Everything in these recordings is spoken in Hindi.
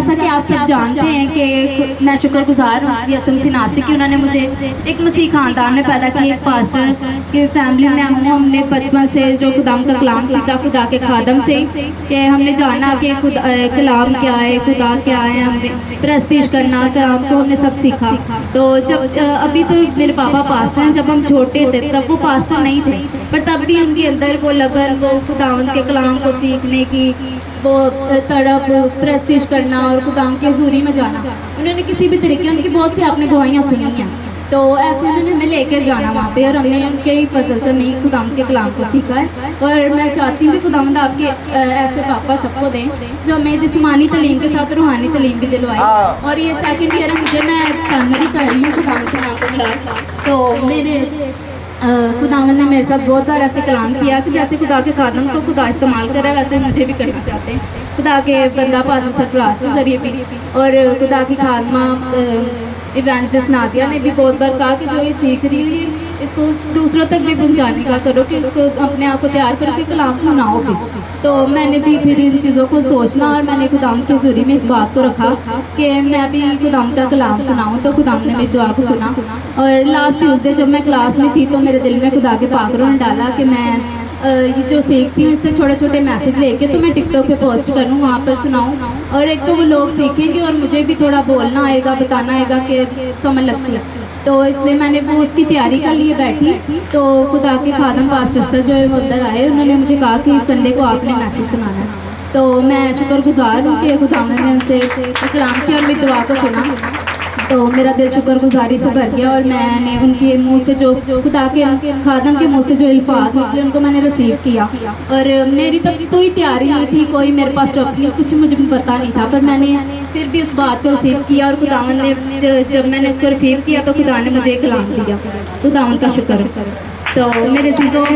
जैसा कि आप सब जानते हैं कि मैं शुक्रगुजार हूँ YSMC नासिक की, उन्होंने मुझे एक मसीह ख़ानदान में पैदा किया, एक पास्टर की फैमिली में हूँ। हमने बचपन से जो खुदाम का कलाम सीखा खुदा के खादम से, कि हमने जाना कि कलाम क्या है, खुदा क्या है, हमने प्रस्तीश करना कलाम को हमने सब सीखा। तो जब अभी तो मेरे पापा पास्टर हैं, जब हम छोटे थे तब वो पास्टर नहीं थे, पर तब भी उनके अंदर वो लगन, वो खुदावंद के कलाम को सीखने की वो तड़प, प्रस्तीश करना और खुदाम की हजूरी में जाना, उन्होंने किसी भी तरीके, उनकी बहुत सी आपने गवाहियाँ सुनी हैं, तो ऐसे उन्होंने हमें लेकर जाना वहाँ पे, और हमने उनके ही फजल से नहीं खुदाम के कलाम को सीखा है। और मैं चाहती हूँ कि खुदावंद आपके ऐसे पापा सबको दें जो हमें जिस्मानी तलीम के साथ रूहानी तलीम भी दिलवाए। और ये सेकंड ईयर है मुझे, मैं प्राइमरी कर रही हूँ खुदावंद के नाम को मिला, तो मेरे खुदावंद ने मेरे साथ बहुत बार ऐसे कलाम किया कि जैसे खुदा के खादम को खुदा इस्तेमाल कर रहा है वैसे मुझे भी करना चाहते हैं, खुदा के बंदा पास सरफराज के जरिए भी। और खुदा की खादमा इवेंजलिस्ट नादिया ने भी बहुत बार कहा कि जो ये सीख रही है इसको दूसरों तक भी पहुंचाने का करो, कि इसको अपने आप को तैयार करो कि कलाम सुनाओ भी। तो मैंने भी फिर इन चीज़ों को सोचना, और मैंने खुदाम की हजूरी में इस बात को रखा कि मैं भी खुदाम का कलाम सुनाऊँ, तो खुदाम ने मेरी दुआ को सुना। और लास्ट ट्यूसडे जब मैं क्लास में थी तो मेरे दिल में खुदा के पाकरों ने डाला कि मैं ये जो सीखती हूँ इससे छोटे छोटे मैसेज लेके तो मैं टिकटॉक पे पोस्ट करूँ, वहाँ पर सुनाऊँ, और एक तो वो लोग सीखेंगे और मुझे भी थोड़ा बोलना आएगा, बताना आएगा कि समझ लगती है। तो इसलिए मैंने वो उसकी तैयारी कर लिए बैठी। तो खुदा के खादम पास्टर सर जो है वो उधर आए, उन्होंने मुझे कहा कि संडे को आपने मैसेज सुनाना है। तो मैं शुक्रगुजार हूँ कि खुदा ने उनसे कलाम किया और मेरी दुआ को सुना, तो मेरा दिल शुक्रगुजारी से भर गया। और मैंने उनके मुंह से जो खुदा के खादम के मुंह से जो अल्फाज निकले उनको मैंने रिसीव किया। और मेरी तब कोई तैयारी नहीं थी, कोई मेरे पास टॉपिक कुछ मुझे पता नहीं था, पर मैंने फिर भी उस बात को रिसीव किया। और खुदावन ने जब मैंने उसको रिसीव किया तो खुदा ने मुझे कलाम दिया, खुदावन का शुक्र। तो मेरे चीज़ों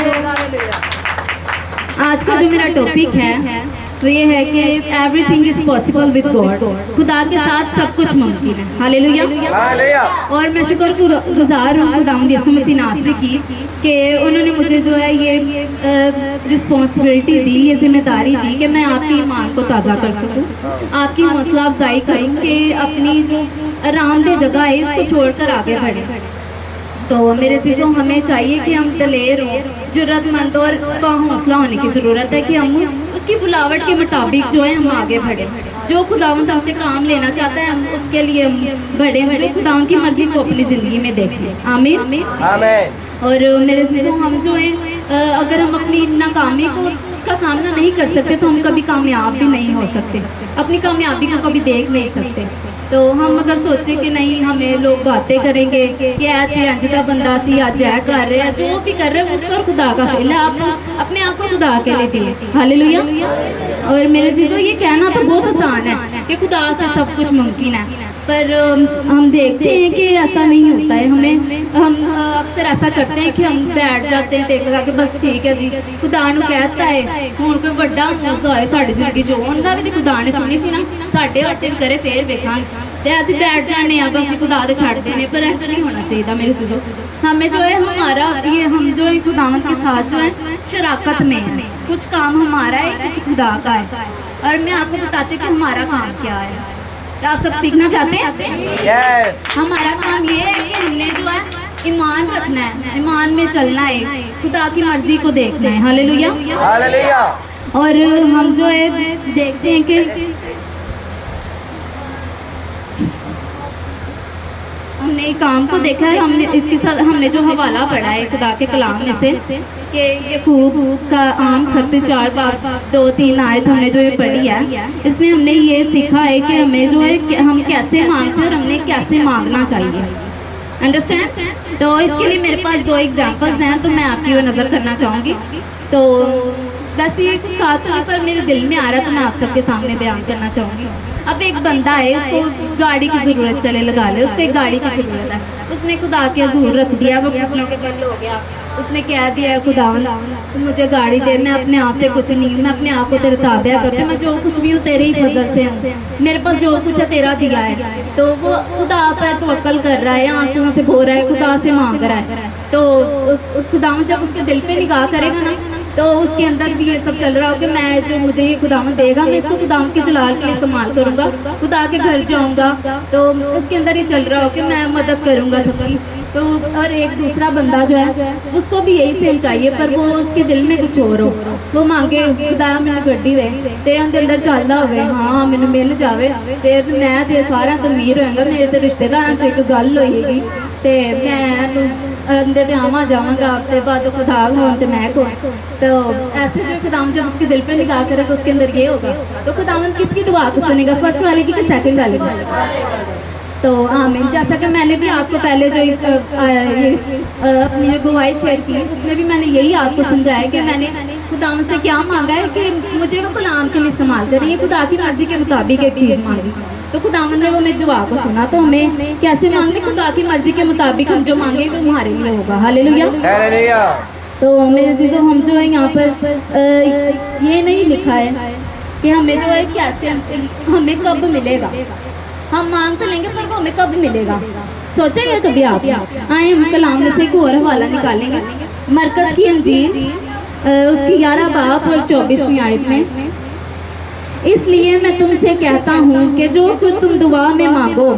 आज का जो मेरा टॉपिक है तो ये है कि everything is possible with God, खुदा के साथ सब कुछ मुमकिन है। हालेलुया। और मैं शुक्रगुजार हूँ खुदावंद यीशु मसीह नासरी की कि उन्होंने मुझे जो है ये रिस्पॉन्सिबिलिटी दी, ये जिम्मेदारी दी कि मैं आपकी ईमान को ताज़ा कर सकूँ, आपकी हौसला अफजाई करूँ कि अपनी जो आरामदेह जगह है इसको छोड़कर आगे बढ़ें। तो मेरे चीज़ों हमें चाहिए कि हम दलेर हों, जुर्रतमंद और हौसला होने की ज़रूरत है कि हम उसकी बुलावट के मुताबिक जो है हम आगे बढ़ें। जो खुदावंद हमसे काम लेना चाहता है हम उसके लिए बढ़ें, जो खुदावंद की मर्जी को अपनी ज़िंदगी में देखें। आमीन। और मेरे चीज़ों हम जो हैं अगर हम अपनी नाकामी का सामना नहीं कर सकते तो हम कभी कामयाब भी नहीं हो सकते, अपनी कामयाबी को कभी देख नहीं सकते। तो हम अगर सोचें कि नहीं हमें लोग बातें करेंगे कि ऐसे अंज का बंदा सी अज है कर रहे हैं, जो भी कर रहे हैं उसका खुदा का फेल है, आप अपने आप को खुदा के लिए दिए। हालेलुया। और मेरे चीज़ों ये कहना तो बहुत आसान है कि खुदा से सब कुछ मुमकिन है, पर हम देखते हैं कि ऐसा नहीं होता है। हम अक्सर ऐसा करते हैं कि हम बैठ जाते हैं देख लगा कि बस ठीक है जी खुदा नूं कहता है हुण कोई बड़ा मौजा होए साडी जिंदगी जो उन्होंने भी खुदा ने सुनी सी ना साढ़े हटे करे फिर वेखांगे ते असीं बैठ जाने बस खुदा तो छड्ड देने, पर ऐसा नहीं होना चाहिए। मेरे चीज़ों हमें जो है हमारा ये हम जो है खुदावंद के साथ जो है शराकत में है, कुछ काम हमारा है कुछ खुदा का है। और मैं आपको बताती हूँ कि हमारा काम क्या है। तो आप सब सीखना चाहते हैं? yes. हमारा काम ये है कि हमने जो है ईमान रखना है, ईमान में चलना है, खुदा की मर्जी को देखना है। हालेलुया। हालेलुया। और हम जो है देखते हैं कि हमने काम को देखा है, हमने इसके साथ हमने जो हवाला पढ़ा है खुदा के कलाम में से कि यकूब का आम खत 4 बार 2-3 आयत हमने जो ये पढ़ी है, इसमें हमने ये सीखा है कि हमें जो है कि हम कैसे मांगते हैं और हमने कैसे मांगना चाहिए। अंडरस्टैंड? तो इसके लिए मेरे पास 2 एग्जांपल्स हैं, तो मैं आपकी ओर नज़र करना चाहूँगी। तो बस ये कुछ कहा तो नहीं पर मेरे दिल में आ रहा तो मैं आप सबके सामने बयान करना चाहूँगी। अब एक बंदा है, उसको गाड़ी की ज़रूरत चले लगा ले, उसको एक गाड़ी की ज़रूरत है, उसने खुदा के हजूर रख दिया, वो घुटनों के बल हो गया, उसने कह दिया खुदावंद तू मुझे गाड़ी दे, मैं अपने आप से कुछ नहीं हूँ, मैं अपने आप को तेरे ताबिया करती हूँ, मैं जो कुछ भी हूँ तेरे ही फजल से हूँ, मेरे पास जो कुछ है तेरा दिया है। तो वो खुदा पर तवक्कल कर रहा है, आंसुओं से भो रहा है, खुदा से मांग रहा है। तो खुदावंद जब उसके दिल पे निगाह करेगा ना तो उसके अंदर भी ये सब चल रहा हो कि मैं जो मुझे ये खुदावंद देगा मैं इसको खुदावंद के जलाल के लिए इस्तेमाल करूंगा, खुदा के घर जाऊंगा। तो उसके अंदर ये चल रहा हो कि मैं मदद करूंगा सबकी। तो और एक दूसरा बंदा जो है उसको भी यही सेम चाहिए, पर वो उसके दिल में कुछ और हो। वो मांगे खुदा मैंने गड्डी दे ते अंदर चलदा होवे, हाँ मैंने मिल जावे ते मैं ते सारा तो अमीर होएगा, मेरे तो रिश्तेदारां च एक गल होएगी ते मैं अंदर ते आवा जावांगा ते बाद खुदा होन ते मैं कौन। तो ऐसे जो खुदावंद जब उसके दिल पे निगाह करे तो उसके अंदर ये होगा। तो खुदावंद किसकी दुआ को सुनेगा, फर्स्ट वाले की कि सेकंड वाले की? तो आमीन। जैसा कि मैंने भी आपको पहले जो अपनी जो गवाही शेयर की उसमें भी मैंने यही आपको समझाया कि मैंने खुदावंद से क्या मांगा है कि मुझे वो गुलाम के लिए इस्तेमाल करें, ये खुदा की मर्जी के मुताबिक एक चीज़ मांगी। तो खुदावंद ने वो मेरी दुआ को सुना। तो हमें कैसे मांगने, खुदा की मर्जी के मुताबिक हम जो मांगे वो हमारे लिए होगा। हालेलुया। तो मेरे चीज़ों हम जो है यहाँ पर ये नहीं लिखा है कि हमें जो है कैसे हमें कब मिलेगा, हम मांग तो लेंगे पर वो हमें कब मिलेगा। सोचा है कभी आप? आए हम कलाम में से एक और हवाला निकालेंगे, मरकज की अंजील उसकी 11 बाब और 24वीं आयत में, इसलिए मैं तुमसे कहता हूँ कि जो कुछ तुम दुआ में मांगो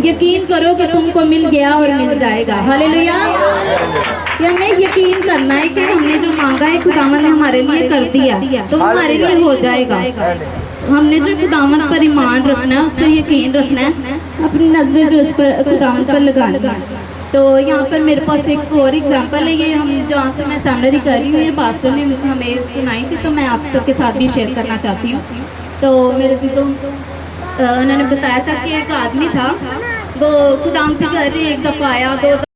यकीन करो कि तुमको मिल गया और मिल जाएगा। हालेलुया। कि हमें यकीन करना है कि हमने जो मांगा है खुदावंद ने हमारे लिए कर दिया तो हमारे लिए हो जाएगा। हमने जो खुदावंद पर ईमान रखना है, उस पर यकीन रखना है, अपनी नजरें जो उस पर खुदावंद पर लगानी है। तो यहाँ पर मेरे पास एक और एग्जांपल है, ये हम जहाँ से मैं सेमिनरी कर रही हूँ, ये पास्टर ने हमें सुनाई थी, तो मैं आप सबके साथ भी शेयर करना चाहती हूँ। तो मेरे चीज़ों उन्होंने बताया था कि एक आदमी था, वो खुदावंद के घर एक दफ़ा आया, 2